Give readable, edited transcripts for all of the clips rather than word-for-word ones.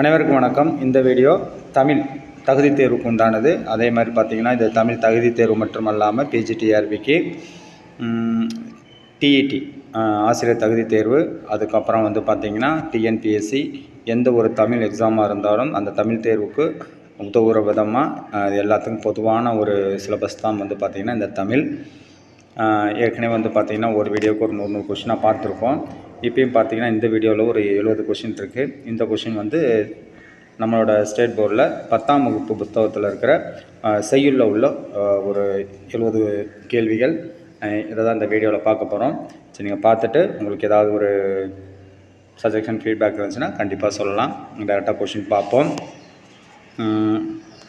அனைவருக்கும் வணக்கம். இந்த வீடியோ தமிழ் தகுதி தேர்வுக்கு உண்டானது. அதே மாதிரி பார்த்திங்கன்னா இது தமிழ் தகுதி தேர்வு மட்டும் இல்லாமல் பிஜிடிஆர்பிக்கு டிஇடி ஆசிரியர் தகுதி தேர்வு, அதுக்கப்புறம் வந்து பார்த்திங்கன்னா டிஎன்பிஎஸ்சி எந்த ஒரு தமிழ் எக்ஸாமாக இருந்தாலும் அந்த தமிழ் தேர்வுக்கு உதவுற விதமாக எல்லாத்துக்கும் பொதுவான ஒரு சிலபஸ் தான் வந்து பார்த்திங்கன்னா இந்த தமிழ். ஏற்கனவே வந்து பார்த்திங்கன்னா ஒரு வீடியோவுக்கு ஒரு 100 கொஷினாக பார்த்துருக்கோம். இப்போயும் பார்த்திங்கன்னா இந்த வீடியோவில் ஒரு 70 கொஷின் இருக்குது. இந்த கொஷின் வந்து நம்மளோட ஸ்டேட் போர்டில் 10ஆம் வகுப்பு புத்தகத்தில் இருக்கிற செய்யுளில் உள்ள ஒரு 70 கேள்விகள். இதை தான் இந்த வீடியோவில் பார்க்க போகிறோம். சரி, நீங்கள் பார்த்துட்டு உங்களுக்கு ஏதாவது ஒரு சஜஷன் ஃபீட்பேக் இருந்துச்சுன்னா கண்டிப்பாக சொல்லலாம். டேரெக்டாக கொஷின் பார்ப்போம்.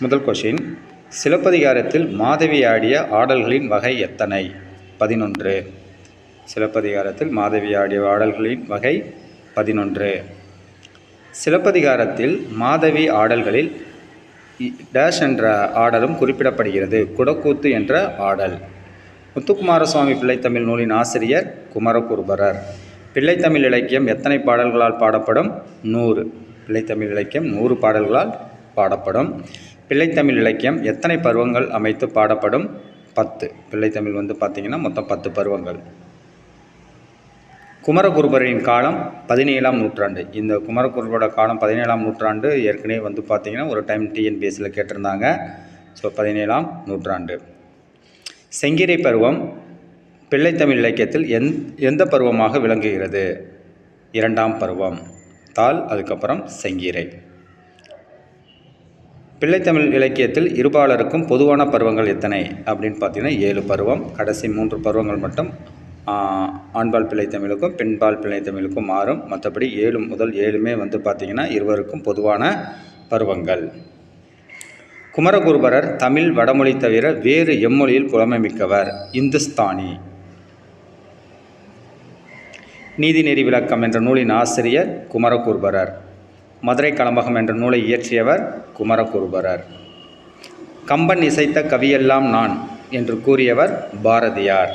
முதல் கொஷின், சிலப்பதிகாரத்தில் மாதவி ஆடிய ஆடல்களின் வகை எத்தனை? 11. சிலப்பதிகாரத்தில் மாதவி ஆடிய ஆடல்களின் வகை 11. சிலப்பதிகாரத்தில் மாதவி ஆடல்களில் டேஷ் என்ற ஆடலும் குறிப்பிடப்படுகிறது. குடக்கூத்து என்ற ஆடல். முத்துக்குமாரசுவாமி பிள்ளைத்தமிழ் நூலின் ஆசிரியர் குமரகுருபரர். பிள்ளைத்தமிழ் இலக்கியம் எத்தனை பாடல்களால் பாடப்படும்? 100. பிள்ளைத்தமிழ் இலக்கியம் 100 பாடல்களால் பாடப்படும். பிள்ளைத்தமிழ் இலக்கியம் எத்தனை பருவங்கள் அமைத்து பாடப்படும்? 10. பிள்ளைத்தமிழ் வந்து பார்த்திங்கன்னா மொத்தம் 10 பருவங்கள். குமரகுருபரின் காலம் 17ஆம் நூற்றாண்டு. இந்த குமரகுருபரோட காலம் 17ஆம் நூற்றாண்டு. ஏற்கனவே வந்து பார்த்திங்கன்னா ஒரு டைம் டிஎன்பிஎஸ்சியில் கேட்டிருந்தாங்க. ஸோ 17ஆம் நூற்றாண்டு. செங்கிரை பருவம் பிள்ளைத்தமிழ் இலக்கியத்தில் எந்த பருவமாக விளங்குகிறது? 2ஆம் பருவம். தாள், அதுக்கப்புறம் செங்கிரை. பிள்ளைத்தமிழ் இலக்கியத்தில் இருபாலருக்கும் பொதுவான பருவங்கள் எத்தனை அப்படின்னு பார்த்தீங்கன்னா 7 பருவம். கடைசி 3 பருவங்கள் மட்டும் ஆண்பால் பிள்ளைத்தமிழுக்கும் பெண்பால் பிள்ளைத்தமிழுக்கும் மாறும். மற்றபடி 7 முதல் 7மே வந்து பார்த்திங்கன்னா இருவருக்கும் பொதுவான பருவங்கள். குமரகுருபரர் தமிழ் வடமொழி தவிர வேறு எம்மொழியில் புலமை மிக்கவர்? இந்துஸ்தானி. நீதிநெறி விளக்கம் என்ற நூலின் ஆசிரியர் குமரகுருபரர். மதுரை கலம்பகம் என்ற நூலை இயற்றியவர் குமரகுருபரர். கம்பன் இசைத்த கவியெல்லாம் நான் என்று கூறியவர் பாரதியார்.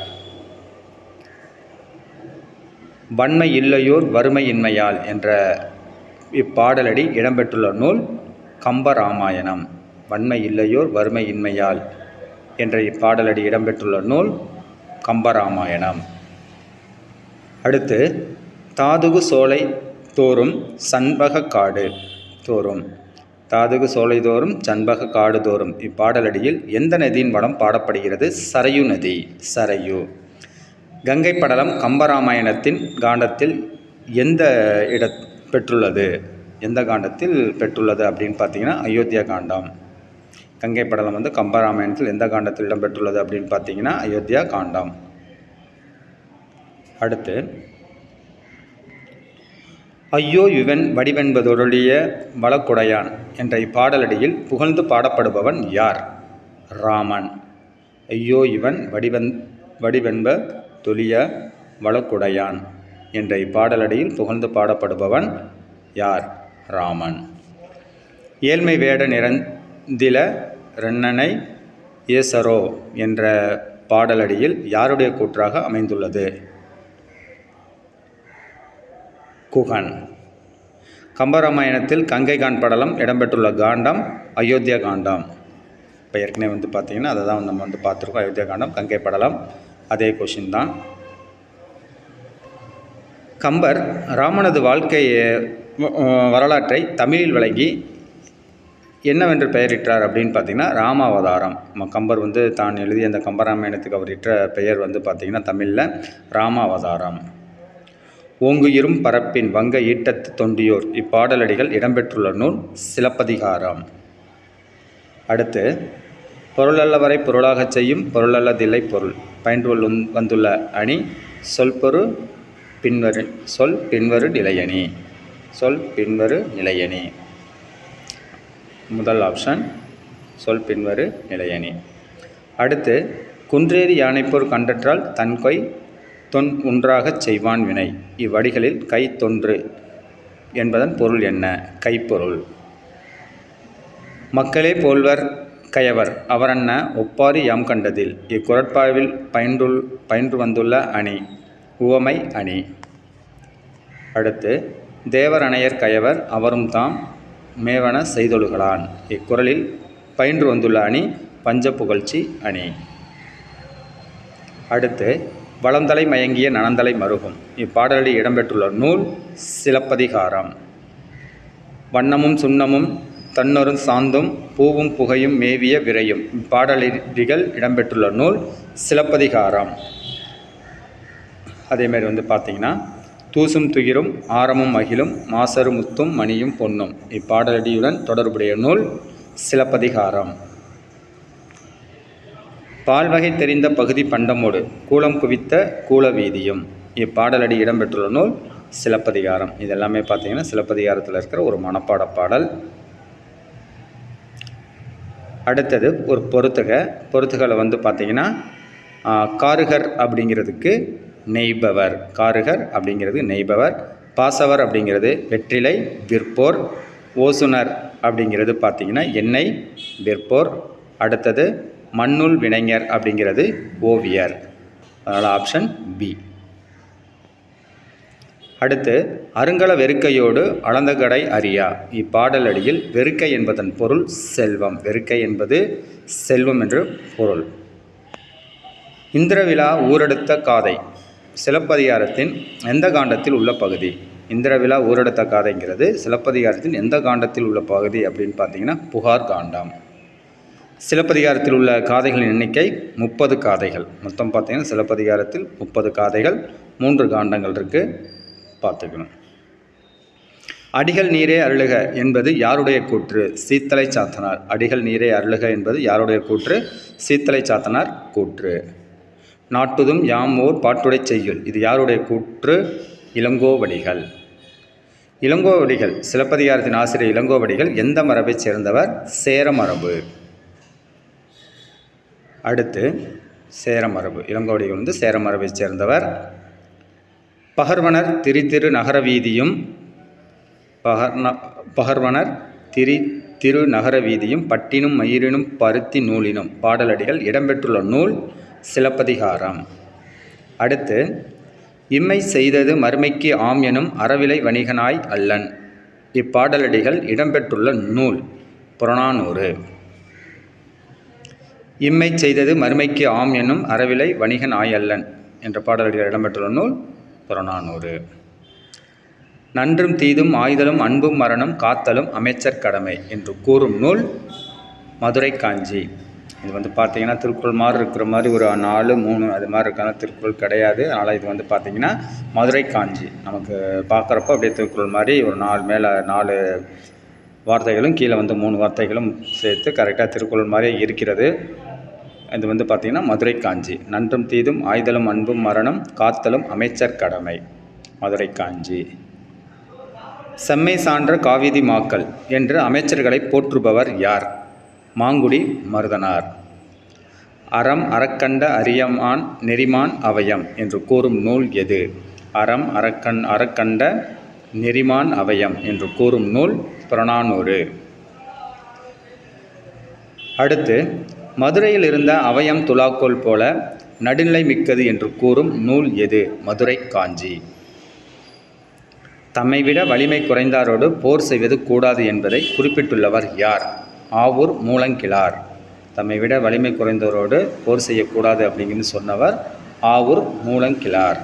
வன்மை இல்லையோர் வறுமை இன்மையால் என்ற இப்பாடலடி இடம்பெற்றுள்ள நூல் கம்பராமாயணம். வன்மை இல்லையோர் வறுமை இன்மையால் என்ற இப்பாடலடி இடம்பெற்றுள்ள நூல் கம்பராமாயணம். அடுத்து, தாதுகு சோலை தோறும் சண்பக காடு தோறும். தாதுகு சோலை தோறும் சண்பக காடு தோறும் இப்பாடலடியில் எந்த நதியின் வடம் பாடப்படுகிறது? சரையு நதி. சரையு. கங்கை படலம் கம்பராமாயணத்தின் காண்டத்தில் எந்த பெற்றுள்ளது? எந்த காண்டத்தில் பெற்றுள்ளது அப்படின்னு பார்த்தீங்கன்னா அயோத்தியா காண்டம். கங்கை படலம் வந்து கம்பராமாயணத்தில் எந்த காண்டத்தில் இடம்பெற்றுள்ளது அப்படின்னு பார்த்தீங்கன்னா அயோத்தியா காண்டம். அடுத்து, ஐயோ இவன் வடிவென்பதொருடைய வளக்குடையான் என்ற இப்பாடலடியில் புகழ்ந்து பாடப்படுபவன் யார்? ராமன். ஐயோ இவன் வடிவென்ப தொழிய வளக்குடையான் என்ற இப்பாடலடியில் புகழ்ந்து பாடப்படுபவன் யார்? ராமன். ஏழ்மை வேட நிறந்தில ரென்னனை ஏசரோ என்ற பாடலடியில் யாருடைய கூற்றாக அமைந்துள்ளது? குகன். கம்பராமாயணத்தில் கங்கை கான் படலம் இடம்பெற்றுள்ள காண்டம் அயோத்தியா காண்டம். இப்போ ஏற்கனவே வந்து பார்த்திங்கன்னா அதை தான் நம்ம வந்து பார்த்துருக்கோம். அயோத்தியா காண்டம், கங்கை படலம், அதே கொஷின் தான். கம்பர் ராமனது வாழ்க்கை வரலாற்றை தமிழில் வழங்கி என்னவென்று பெயரிட்டார் அப்படின்னு பார்த்திங்கன்னா ராமாவதாரம். கம்பர் வந்து தான் எழுதிய அந்த கம்பராமாயணத்துக்கு அவர் இட்ட பெயர் வந்து பார்த்திங்கன்னா தமிழில் ராமாவதாரம். ஓங்குயிரும் பரப்பின் வங்க ஈட்டத்து தொண்டியோர் இப்பாடலடிகள் இடம்பெற்றுள்ள நூல் சிலப்பதிகாரம். அடுத்து, பொருளல்லவரை பொருளாகச் செய்யும் பொருளல்லதில்லை பொருள் பயின்று வந்துள்ள அணி சொல் பின்வரு நிலையணி. சொல் பின்வரு நிலையணி. முதல் ஆப்ஷன் சொல் பின்வரு நிலையணி. அடுத்து, குன்றேறி யானைப்போர் கண்டற்றால் தன்கை தொன் ஒன்றாகச் செய்வான் வினை. இவ்வடிகளில் கை தொன்று என்பதன் பொருள் என்ன? கைப்பொருள். மக்களே போல்வர் கயவர் அவரன்ன ஒப்பாரி யாம் கண்டதில் இக்குறட்பாவில் பயின்று வந்துள்ள அணி உவமை அணி. அடுத்து, தேவர் அணையர் கயவர் அவரும் தாம் மேவன செய்தொழுகலான். இக்குறளில் பயின்று வந்துள்ள அணி பஞ்ச புகழ்ச்சி அணி. அடுத்து வளந்தலை மயங்கிய நனந்தலை மருகும். இப்பாடலில் இடம்பெற்றுள்ள நூல் சிலப்பதிகாரம். வண்ணமும் சுண்ணமும் தன்னொரும் சாந்தும் பூவும் புகையும் மேவிய விரையும். இப்பாடலிகள் இடம்பெற்றுள்ள நூல் சிலப்பதிகாரம். அதேமாரி பார்த்திங்கன்னா தூசும் துகிரும் ஆரமும் அகிலும் மாசரு முத்தும் மணியும் பொன்னும். இப்பாடலடியுடன் தொடர்புடைய நூல் சிலப்பதிகாரம். பால்வகை தெரிந்த பகுதி பண்டமோடு கூலம் குவித்த கூலவீதியும். இப்பாடலடி இடம்பெற்றுள்ள நூல் சிலப்பதிகாரம். இதெல்லாமே பார்த்திங்கன்னா சிலப்பதிகாரத்தில் இருக்கிற ஒரு மனப்பாட பாடல். அடுத்தது ஒரு பொறுத்துகளை பார்த்திங்கன்னா காருகர் அப்படிங்கிறதுக்கு நெய்பவர். காருகர் அப்படிங்கிறது நெய்பவர். பாசவர் அப்படிங்கிறது வெற்றிலை விற்போர். ஓசுனர் அப்படிங்கிறது பார்த்திங்கன்னா எண்ணெய் விற்போர். அடுத்தது மண்ணுள் வினைஞர் அப்படிங்கிறது ஓவியர். அதனால் ஆப்ஷன் பி. அடுத்து அருங்கல வெறுக்கையோடு அளந்தகடை அறியா. இப்பாடலடியில் வெறுக்கை என்பதன் பொருள் செல்வம். வெறுக்கை என்பது செல்வம் என்று பொருள். இந்திரவிழா ஊரெடுத்த காதை சிலப்பதிகாரத்தின் எந்த காண்டத்தில் உள்ள பகுதி? இந்திரவிழா ஊரெடுத்த காதைங்கிறது சிலப்பதிகாரத்தின் எந்த காண்டத்தில் உள்ள பகுதி அப்படின்னு பார்த்தீங்கன்னா புகார் காண்டம். சிலப்பதிகாரத்தில் உள்ள காதைகளின் எண்ணிக்கை 30 காதைகள். மொத்தம் பார்த்திங்கன்னா சிலப்பதிகாரத்தில் 30 காதைகள், 3 காண்டங்கள் இருக்குது, பார்த்துக்கணும். அடிகள் நீரே அருளுக என்பது யாருடைய கூற்று? சீத்தலை சாத்தனார். அடிகள் நீரே அருளுக என்பது யாருடைய கூற்று? சீத்தலை சாத்தனார் கூற்று. நாட்டுதும் யாம் ஓர் பாட்டுடை செய்யுள். இது யாருடைய கூற்று? இளங்கோவடிகள். இளங்கோவடிகள் சிலப்பதிகாரத்தின் ஆசிரியர் இளங்கோவடிகள் எந்த மரபைச் சேர்ந்தவர்? சேர மரபு. அடுத்து சேர மரபு. இளங்கோவடிகள் சேர மரபைச் சேர்ந்தவர். பகர்வனர் திரு நகர வீதியும் பகர்வனர் திரு நகர வீதியும் பட்டினும் மயிரினும் பருத்தி நூலினும். பாடலடிகள் இடம்பெற்றுள்ள நூல் சிலப்பதிகாரம். அடுத்து இம்மை செய்தது மறுமைக்கு ஆம் எனும் அறவிலை வணிகனாய் அல்லன். இப்பாடலடிகள் இடம்பெற்றுள்ள நூல் புறநானூறு. இம்மை செய்தது மறுமைக்கு ஆம் எனும் அறவிலை வணிகனாய் அல்லன் என்ற பாடலடிகள் இடம்பெற்றுள்ள நூல் புறநானூறு. நன்றும் தீதும் ஆய்தலும் அன்பும் மரணம் காத்தலும் அமைச்சர் கடமை என்று கூறும் நூல் மதுரை காஞ்சி. இது பார்த்திங்கன்னா திருக்குறள் மாதிரி இருக்கிற மாதிரி ஒரு 4, 3 அது மாதிரி இருக்கான திருக்குறள் கிடையாது. அதனால் இது பார்த்திங்கன்னா மதுரை காஞ்சி. நமக்கு பார்க்குறப்ப அப்படியே திருக்குறள் மாதிரி ஒரு 4 வார்த்தைகளும் கீழே 3 வார்த்தைகளும் சேர்த்து கரெக்டாக திருக்குறள் மாதிரியே இருக்கிறது. இது பார்த்திங்கன்னா மதுரை காஞ்சி. நன்றும் தீதும் ஆய்தலும் அன்பும் மரணம் காத்தலும் அமைச்சர் கடமை. மதுரை காஞ்சி. செம்மை சான்ற காவிதி மாக்கள் என்று அமைச்சர்களை போற்றுபவர் யார்? மாங்குடி மருதனார். அறம் அறக்கண்ட அரியமான் நெறிமான் அவயம் என்று கூறும் நூல் எது? அறம் அறக்கண்ட நெறிமான் அவயம் என்று கூறும் நூல் புறநானூறு. அடுத்து மதுரையில் இருந்த அவயம் துலாக்கோல் போல நடுநிலை மிக்கது என்று கூறும் நூல் எது? மதுரை காஞ்சி. தம்மை விட வலிமை குறைந்தாரோடு போர் செய்வது கூடாது என்பதை குறிப்பிட்டுள்ளவர் யார்? ஆவூர் மூலங்கிழார். தம்மை விட வலிமை குறைந்தவரோடு போர் செய்யக்கூடாது அப்படிங்கிறது சொன்னவர் ஆவூர் மூலங்கிழார்.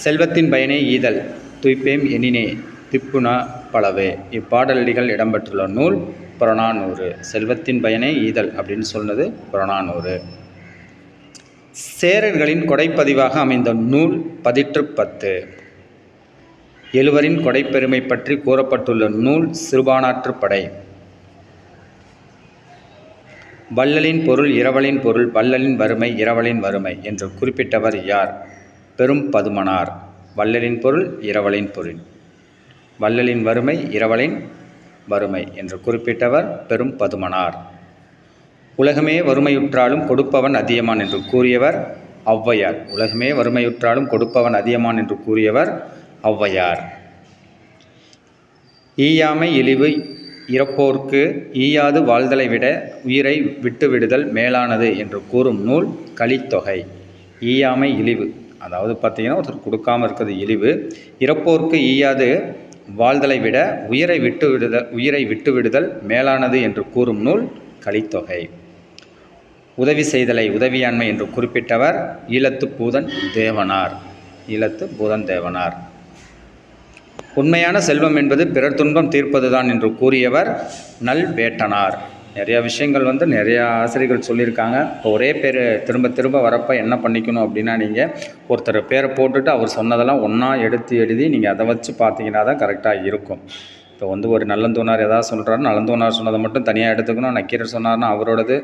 செல்வத்தின் பயனே ஈதல் துய்ப்பேம் எனினே திப்புனா பலவே. இப்பாடலடிகள் இடம்பெற்றுள்ள நூல் புறநானூறு. செல்வத்தின் பயனே ஈதல் அப்படின்னு சொன்னது புறநானூறு. சேரர்களின் கொடைப்பதிவாக அமைந்த நூல் பதிற்றுப்பத்து. எழுவரின் கொடைப்பெருமை பற்றி கூறப்பட்டுள்ள நூல் சிறுபானாற்றுப்படை. வள்ளலின் பொருள் இரவலின் பொருள் வள்ளலின் வறுமை இரவலின் வறுமை என்று குறிப்பிட்டவர் யார்? பெரும் பதுமனார். வள்ளலின் பொருள் இரவலின் பொருள் வள்ளலின் வறுமை இரவலின் வறுமை என்று குறிப்பிட்டவர் பெரும் பதுமனார். உலகமே வறுமையுற்றாலும் கொடுப்பவன் அதியமான் என்று கூறியவர் ஔவையார். உலகமே வறுமையுற்றாலும் கொடுப்பவன் அதியமான் என்று கூறியவர் ஔவையார். ஈயாமை இழிவு இறப்போர்க்கு ஈயாது வாழ்தலை விட உயிரை விட்டுவிடுதல் மேலானது என்று கூறும் நூல் கலித்தொகை. ஈயாமை இழிவு, அதாவது பார்த்திங்கன்னா ஒருத்தர் கொடுக்காமல் இருக்கிறது இழிவு. இறப்போர்க்கு ஈயாது வாழ்தலை விட உயிரை விட்டுவிடுதல் மேலானது என்று கூறும் நூல் கலித்தொகை. உதவி செய்தலை உதவியாண்மை என்று குறிப்பிட்டவர் ஈழத்து பூதன் தேவனார். உண்மையான செல்வம் என்பது பிறர் துன்பம் தீர்ப்பதுதான் என்று கூறியவர் நல்வேட்டனார். நிறையா விஷயங்கள் நிறையா ஆசிரியர்கள் சொல்லியிருக்காங்க. இப்போ ஒரே பேர் திரும்ப திரும்ப வரப்போ என்ன பண்ணிக்கணும் அப்படின்னா, நீங்கள் ஒருத்தர் பேரை போட்டுட்டு அவர் சொன்னதெல்லாம் ஒன்றா எடுத்து எழுதி நீங்கள் அதை வச்சு பார்த்தீங்கன்னா தான் கரெக்டாக இருக்கும். இப்போ ஒரு நல்லந்தூனார் எதாவது சொல்கிறாரு, நல்லந்தூனார் சொன்னதை மட்டும் தனியாக எடுத்துக்கணும். நக்கீரர் சொன்னார்னா அவரோடது,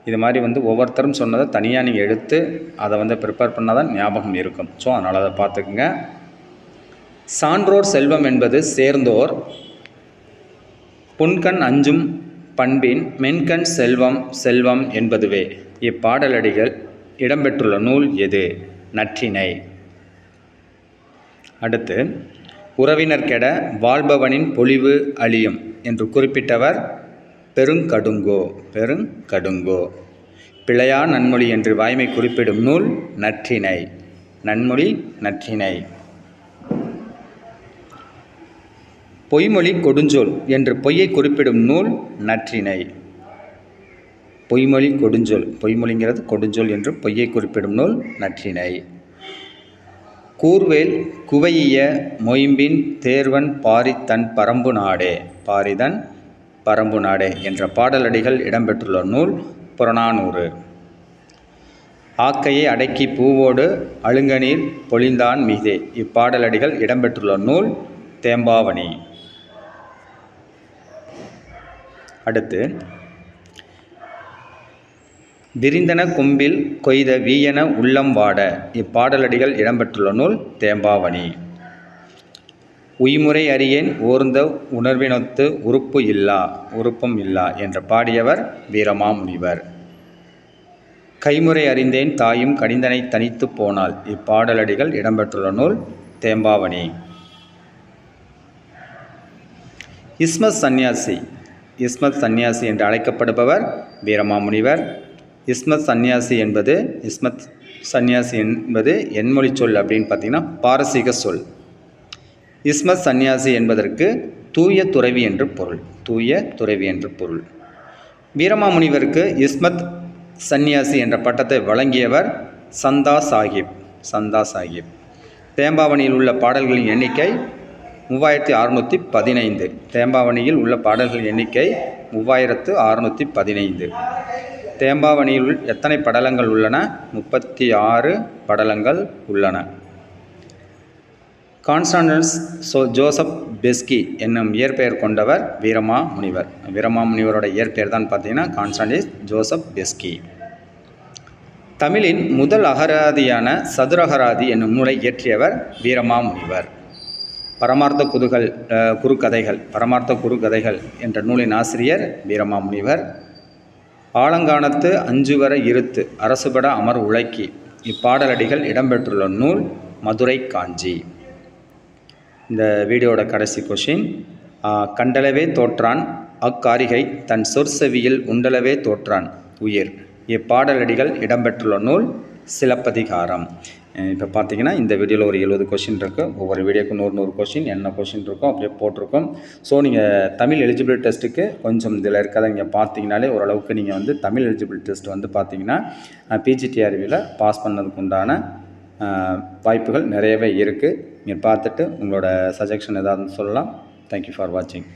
இது மாதிரி ஒவ்வொருத்தரும் சொன்னதை தனியாக நீங்கள் எடுத்து அதை ப்ரிப்பேர் பண்ணால் தான் ஞாபகம் இருக்கும். ஸோ அதனால் அதை பார்த்துக்குங்க. சான்றோர் செல்வம் என்பது சேர்ந்தோர் புன்கண் அஞ்சும் பண்பின் மென்கண் செல்வம் என்பதுவே. இப்பாடலடிகள் இடம்பெற்றுள்ள நூல் எது? நற்றிணை. அடுத்து, உறவினர் கெட வாழ்பவனின் பொலிவு அழியும் என்று குறிப்பிட்டவர் பெருங்கடுங்கோ. பிழையா நன்மொழி என்று வாய்மை குறிப்பிடும் நூல் நற்றிணை. பொய்மொழி கொடுஞ்சொல் என்று பொய்யை குறிப்பிடும் நூல் நற்றிணை. பொய்மொழிங்கிறது கொடுஞ்சொல் என்று பொய்யை குறிப்பிடும் நூல் நற்றிணை. கூர்வேல் குவையிய மொயம்பின் தேர்வன் பாரிதன் பரம்பு நாடே என்ற பாடலடிகள் இடம்பெற்றுள்ள நூல் புறநானூறு. ஆக்கையை அடக்கி பூவோடு அழுங்கநீர் பொழிந்தான் மீதே. இப்பாடலடிகள் இடம்பெற்றுள்ள நூல் தேம்பாவணி. அடுத்து, விரிந்தன கொம்பில் கொய்த வீயன உள்ளம் வாட. இப்பாடலடிகள் இடம்பெற்றுள்ள நூல் தேம்பாவணி. உய்முறை அறியேன் ஓர்ந்த உணர்வினொத்து உறுப்பும் இல்லா என்று பாடியவர் வீரமாமுனிவர். கைமுறை அறிந்தேன் தாயும் கனிந்தனை தனித்து போனால். இப்பாடலடிகள் இடம்பெற்றுள்ள நூல் தேம்பாவணி. இஸ்மத் சந்நியாசி என்று அழைக்கப்படுபவர் வீரமாமுனிவர். இஸ்மத் சந்நியாசி என்பது என்மொழி சொல் அப்படின்னு பார்த்தீங்கன்னா பாரசீக சொல். இஸ்மத் சந்நியாசி என்பதற்கு தூய துறவி என்று பொருள். வீரமாமுனிவருக்கு இஸ்மத் சந்நியாசி என்ற பட்டத்தை வழங்கியவர் சந்தா சாஹிப். தேம்பாவணியில் உள்ள பாடல்களின் எண்ணிக்கை 3615. தேம்பாவணியில் உள்ள பாடல்களின் எண்ணிக்கை 3615. தேம்பாவணியில் எத்தனை படலங்கள் உள்ளன? 36 படலங்கள் உள்ளன. கான்ஸ்டான்டினஸ் ஜோசப் பெஸ்கி என்னும் இயற்பெயர் கொண்டவர் வீரமாமுனிவர். வீரமாமுனிவரோட இயற்பெயர் தான் பார்த்தீங்கன்னா கான்ஸ்டான்டினஸ் ஜோசப் பெஸ்கி. தமிழின் முதல் அகராதியான சதுரகராதி என்னும் நூலை இயற்றியவர் வீரமாமுனிவர். பரமார்த்த குறுகதைகள் என்ற நூலின் ஆசிரியர் வீரமாமுனிவர். ஆலங்கானத்து அஞ்சுவர இருத்து அரசுபட அமர் உழைக்கி. இப்பாடலடிகள் இடம்பெற்றுள்ள நூல் மதுரை காஞ்சி. இந்த வீடியோட கடைசி கொஷின், கண்டளவே தோற்றான் அக்காரிகை தன் சொற்செவியில் உண்டளவே தோற்றான் உயிர். இப்பாடலடிகள் இடம்பெற்றுள்ள நூல் சிலப்பதிகாரம். இப்போ பார்த்தீங்கன்னா இந்த வீடியோவில் ஒரு 70 கொஷின் இருக்குது. ஒவ்வொரு வீடியோக்கும் 100 கொஷின் என்ன கொஷின் இருக்கும் அப்படியே போட்டிருக்கோம். ஸோ நீங்கள் தமிழ் எலிஜிபிலிட்டி டெஸ்ட்டுக்கு கொஞ்சம் இதில் இருக்கிறத நீங்கள் பார்த்தீங்கனாலே ஓரளவுக்கு நீங்கள் தமிழ் எலிஜிபிலிட்டி டெஸ்ட் பார்த்தீங்கன்னா பிஜிடிஆர்வியில் பாஸ் பண்ணதுக்கு உண்டான வாய்ப்புகள் நிறையவே இருக்குது. நீங்கள் பார்த்துட்டு உங்களோட சஜஷன் ஏதாவது சொல்லலாம். தேங்க்யூ ஃபார் வாட்சிங்.